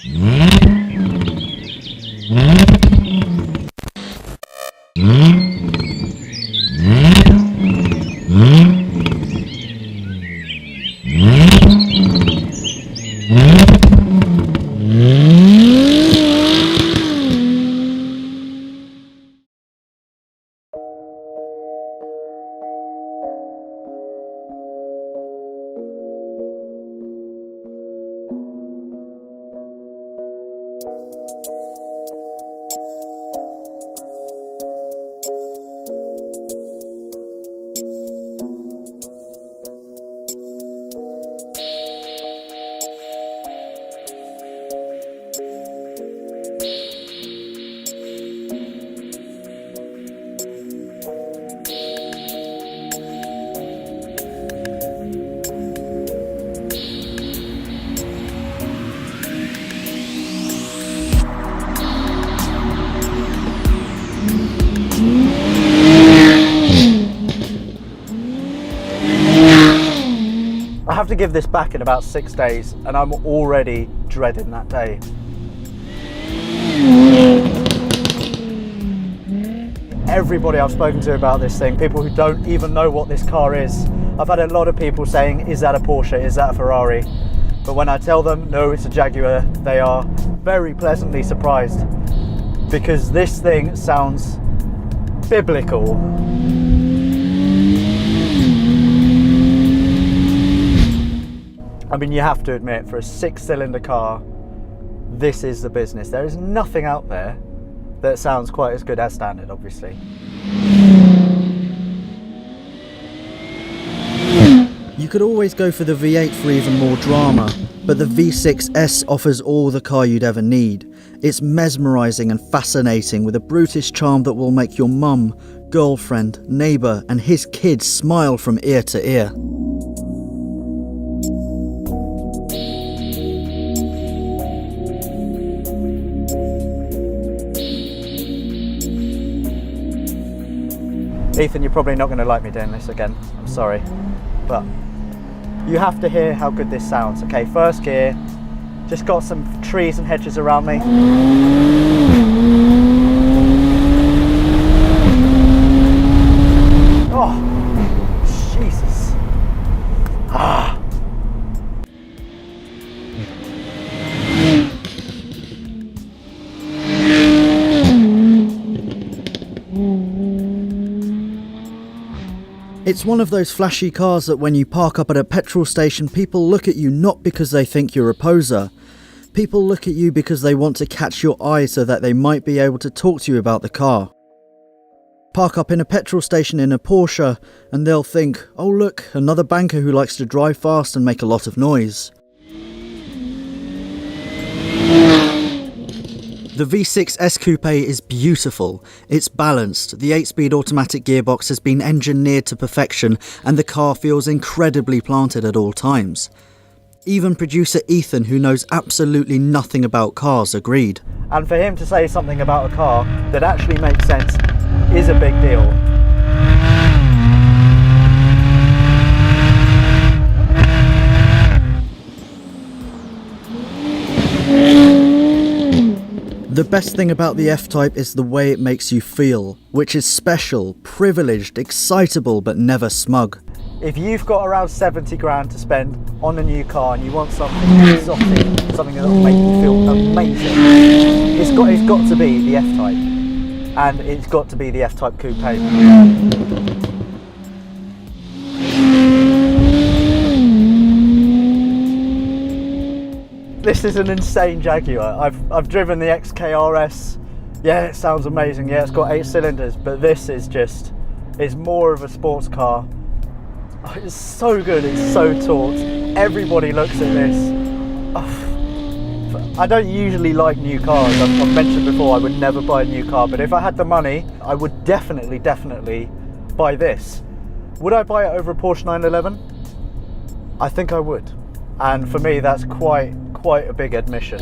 I have to give this back in about 6 days and I'm already dreading that day. Everybody I've spoken to about this thing, people who don't even know what this car is, I've had a lot of people saying, is that a Porsche, is that a Ferrari? But when I tell them, no, it's a Jaguar, they are very pleasantly surprised because this thing sounds biblical. I mean, you have to admit, for a 6-cylinder car, this is the business. There is nothing out there that sounds quite as good as standard, obviously. You could always go for the V8 for even more drama, but the V6S offers all the car you'd ever need. It's mesmerising and fascinating with a brutish charm that will make your mum, girlfriend, neighbour and his kids smile from ear to ear. Ethan, you're probably not going to like me doing this again, I'm sorry, but you have to hear how good this sounds. Okay, first gear, just got some trees and hedges around me. Oh, Jesus. Ah. It's one of those flashy cars that when you park up at a petrol station, people look at you not because they think you're a poser. People look at you because they want to catch your eye so that they might be able to talk to you about the car. Park up in a petrol station in a Porsche and they'll think, oh look, another banker who likes to drive fast and make a lot of noise. The V6S Coupe is beautiful, it's balanced, the 8-speed automatic gearbox has been engineered to perfection and the car feels incredibly planted at all times. Even producer Ethan, who knows absolutely nothing about cars, agreed. And for him to say something about a car that actually makes sense is a big deal. The best thing about the F-Type is the way it makes you feel, which is special, privileged, excitable, but never smug. If you've got around 70 grand to spend on a new car and you want something exotic, something that will make you feel amazing, it's got to be the F-Type. And it's got to be the F-Type Coupe. This is an insane Jaguar. I've driven the XKRS. Yeah, it sounds amazing. Yeah, it's got 8 cylinders, but this is just, it's more of a sports car. It's so good, it's so taut. Everybody looks at this. I don't usually like new cars. I've mentioned before I would never buy a new car, but if I had the money, I would definitely buy this. Would I buy it over a Porsche 911? I think I would. And for me, that's quite a big admission.